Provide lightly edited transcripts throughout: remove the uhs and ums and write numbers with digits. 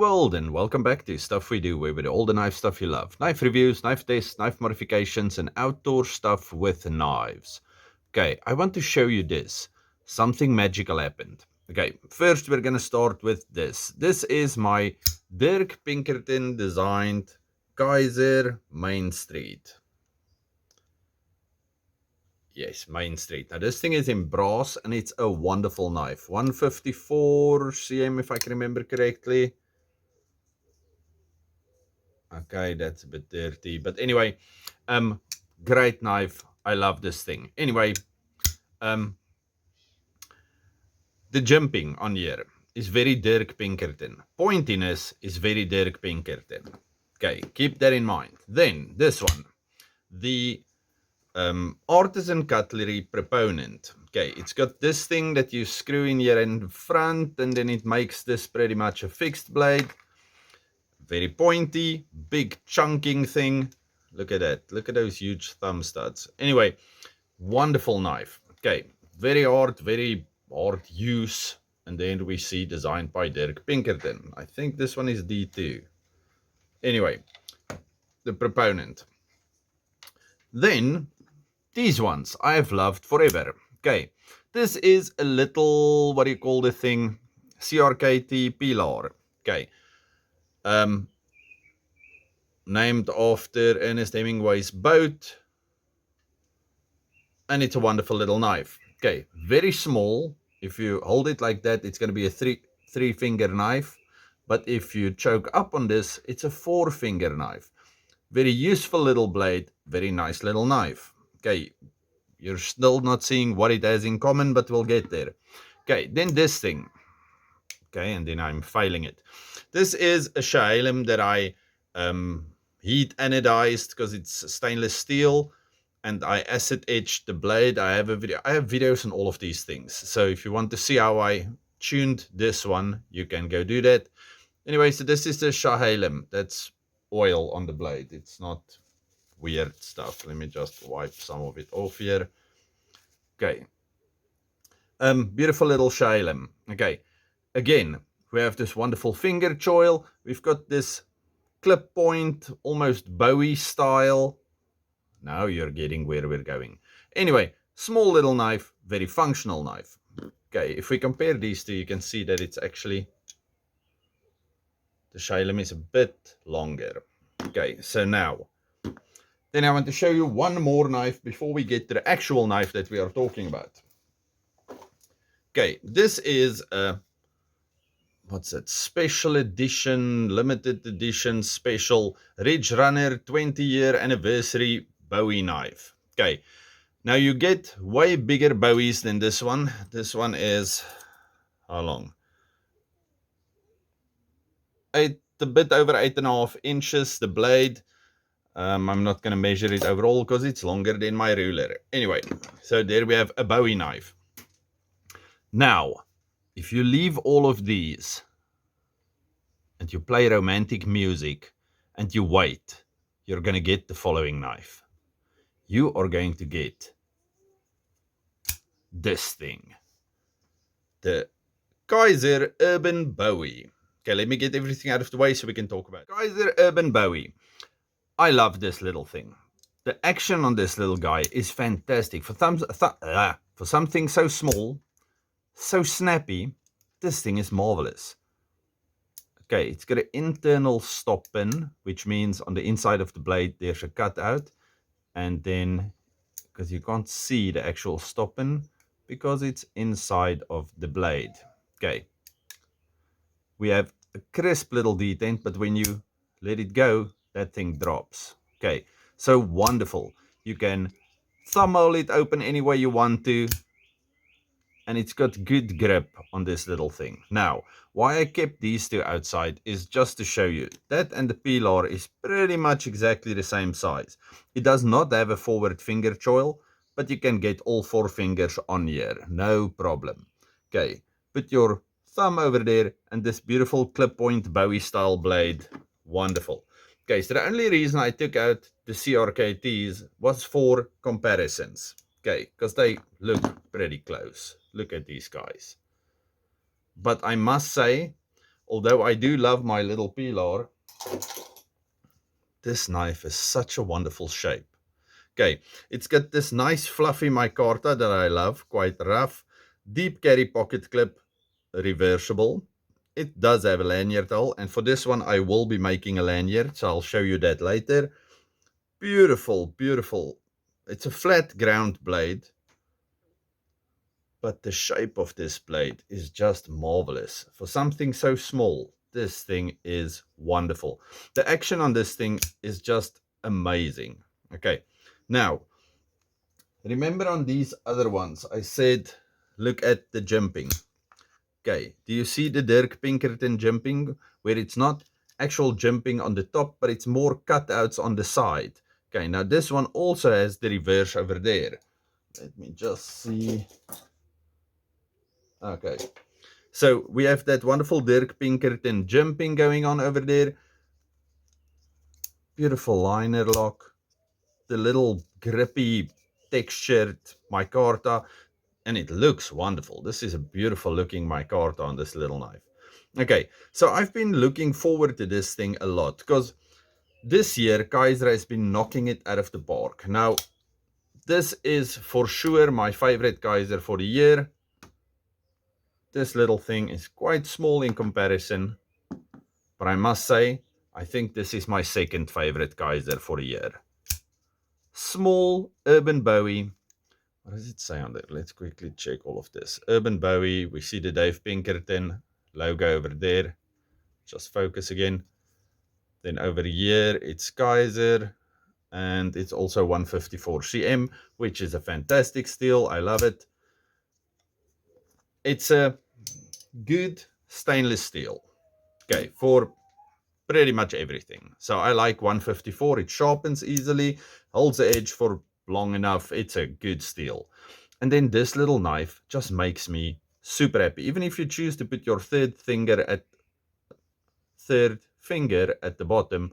world, and welcome back to Stuff We Do, where we do all the knife stuff you love. Knife reviews, knife tests, knife modifications, and outdoor stuff with knives. Okay, I want to show you this. Something magical happened. Okay, first we're going to start with this. This is my Dirk Pinkerton designed Kizer Main Street. Yes, Main Street. Now this thing is in brass and it's a wonderful knife. 154 cm if I can remember correctly. Okay, that's a bit dirty. But anyway, great knife. I love this thing. Anyway, the jumping on here is very Dirk Pinkerton. Pointiness is very Dirk Pinkerton. Okay, keep that in mind. Then this one, the artisan cutlery proponent. Okay, it's got this thing that you screw in here in front, and then it makes this pretty much a fixed blade. Very pointy, big chunking thing. Look at that. Look at those huge thumb studs. Anyway, wonderful knife. Okay, very hard use. And then we see designed by Dirk Pinkerton. I think this one is D2. Anyway, the proponent. Then, these ones I have loved forever. Okay, this is a little, what do you call the thing? CRKT Pilar. Okay. Named after Ernest Hemingway's boat, and it's a wonderful little knife. Okay, very small. If you hold it like that, it's going to be a three finger knife, but if you choke up on this, it's a 4-finger knife. Very useful little blade, very nice little knife. Okay, you're still not seeing what it has in common, but we'll get there. Okay, then this thing. Okay, and then I'm failing it. This is a Shahelem that I heat anodized because it's stainless steel, and I acid etched the blade. I have videos on all of these things. So if you want to see how I tuned this one, you can go do that. Anyway, so this is the Shahelem. That's oil on the blade. It's not weird stuff. Let me just wipe some of it off here. Okay. Beautiful little Shahelem. Okay. Again, we have this wonderful finger choil. We've got this clip point, almost Bowie style. Now you're getting where we're going. Anyway, small little knife, very functional knife. Okay, if we compare these two, you can see that it's actually, the Shahelem is a bit longer. Okay, so now, then I want to show you one more knife before we get to the actual knife that we are talking about. Okay, this is a, what's that, special edition, limited edition, special Ridge Runner 20-year anniversary Bowie knife. Okay, now you get way bigger Bowies than this one. This one is, how long? A bit over 8.5 inches, the blade. I'm not going to measure it overall because it's longer than my ruler. Anyway, so there we have a Bowie knife. Now, if you leave all of these and you play romantic music and you wait, you're going to get the following knife. You are going to get this thing. The Kizer Urban Bowie. Okay, let me get everything out of the way so we can talk about it. Kizer Urban Bowie. I love this little thing. The action on this little guy is fantastic. For something so small, so snappy, this thing is marvelous. Okay, it's got an internal stop pin, which means on the inside of the blade there's a cutout, and then because you can't see the actual stop pin because it's inside of the blade. Okay, we have a crisp little detent, but when you let it go, that thing drops. Okay, so wonderful. You can thumbhole it open any way you want to, and it's got good grip on this little thing. Now, why I kept these two outside is just to show you that, and the Pilar is pretty much exactly the same size. It does not have a forward finger choil, but you can get all 4 fingers on here, no problem. Okay, put your thumb over there, and this beautiful clip point Bowie style blade, wonderful. Okay, so the only reason I took out the CRKTs was for comparisons. Okay, because they look pretty close. Look at these guys. But I must say, although I do love my little pilar, this knife is such a wonderful shape. Okay, it's got this nice fluffy micarta that I love, quite rough, deep carry pocket clip, reversible. It does have a lanyard hole, and for this one I will be making a lanyard, so I'll show you that later. Beautiful, beautiful. It's a flat ground blade, but the shape of this blade is just marvelous. For something so small, this thing is wonderful. The action on this thing is just amazing. Okay, now, remember on these other ones, I said, look at the jimping. Okay, do you see the Dirk Pinkerton jimping, where it's not actual jimping on the top, but it's more cutouts on the side? Okay, now this one also has the reverse over there. Let me just see. Okay, so we have that wonderful Dirk Pinkerton jimping going on over there. Beautiful liner lock. The little grippy textured micarta. And it looks wonderful. This is a beautiful looking micarta on this little knife. Okay, so I've been looking forward to this thing a lot because this year Kizer has been knocking it out of the park. Now, this is for sure my favorite Kizer for the year. This little thing is quite small in comparison, but I must say, I think this is my second favorite Kizer for the year. Small Urban Bowie. What does it say on there? Let's quickly check all of this. Urban Bowie, we see the Dave Pinkerton logo over there. Just focus again. Then over here, it's Kizer, and it's also 154 cm, which is a fantastic steel. I love it. It's a good stainless steel. Okay, for pretty much everything. So I like 154. It sharpens easily, holds the edge for long enough. It's a good steel. And then this little knife just makes me super happy. Even if you choose to put your third finger at the bottom,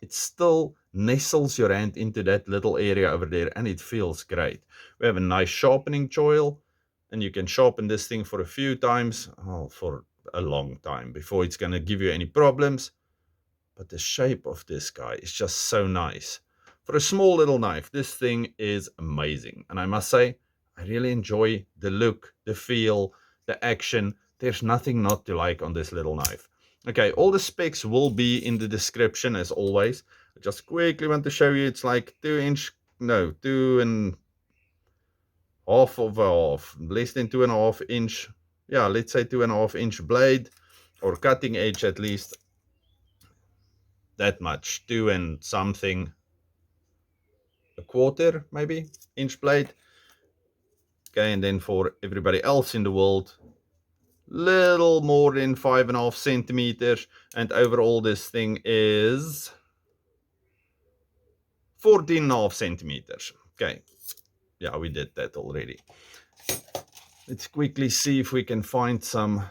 it still nestles your hand into that little area over there, and it feels great. We have a nice sharpening choil, and you can sharpen this thing for a few times, for a long time, before it's going to give you any problems. But the shape of this guy is just so nice. For a small little knife, this thing is amazing. And I must say, I really enjoy the look, the feel, the action. There's nothing not to like on this little knife. Okay, all the specs will be in the description as always. I just quickly want to show you, it's like 2.5 of a half, less than 2.5 inch. Yeah, let's say 2.5 inch blade, or cutting edge at least. That much, 2 and something, a quarter maybe inch blade. Okay, and then for everybody else in the world, little more than 5.5 centimeters, and overall this thing is 14.5 centimeters. Okay, yeah, we did that already. Let's quickly see if we can find some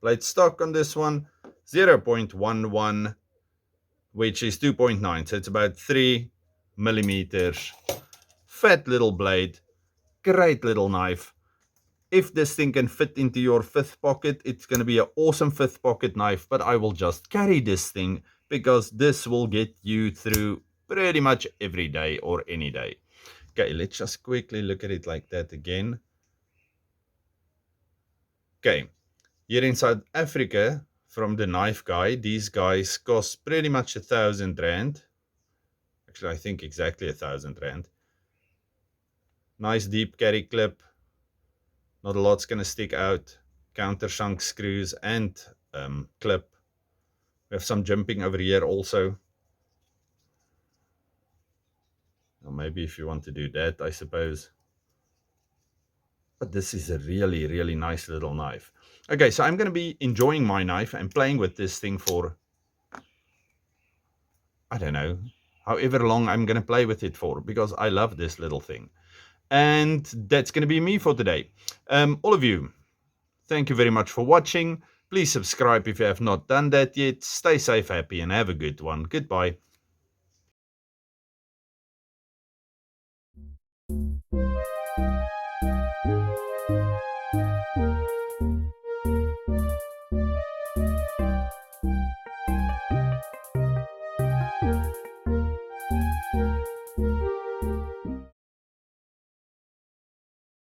blade stock on this one. 0.11, which is 2.9, so it's about 3 millimeters. Fat little blade, great little knife. If this thing can fit into your fifth pocket, it's going to be an awesome fifth pocket knife, but I will just carry this thing because this will get you through pretty much every day or any day. Okay, let's just quickly look at it like that again. Okay, here in South Africa, from the knife guy, these guys cost pretty much 1,000 rand. Actually, I think exactly 1,000 rand. Nice deep carry clip. Not a lot's going to stick out. Countersunk screws and clip. We have some jimping over here also. Or maybe if you want to do that, I suppose. But this is a really, really nice little knife. Okay, so I'm going to be enjoying my knife and playing with this thing for, I don't know, however long I'm going to play with it for, because I love this little thing. And that's going to be me for today. All of you, thank you very much for watching. Please subscribe if you have not done that yet. Stay safe, happy, and have a good one. Goodbye.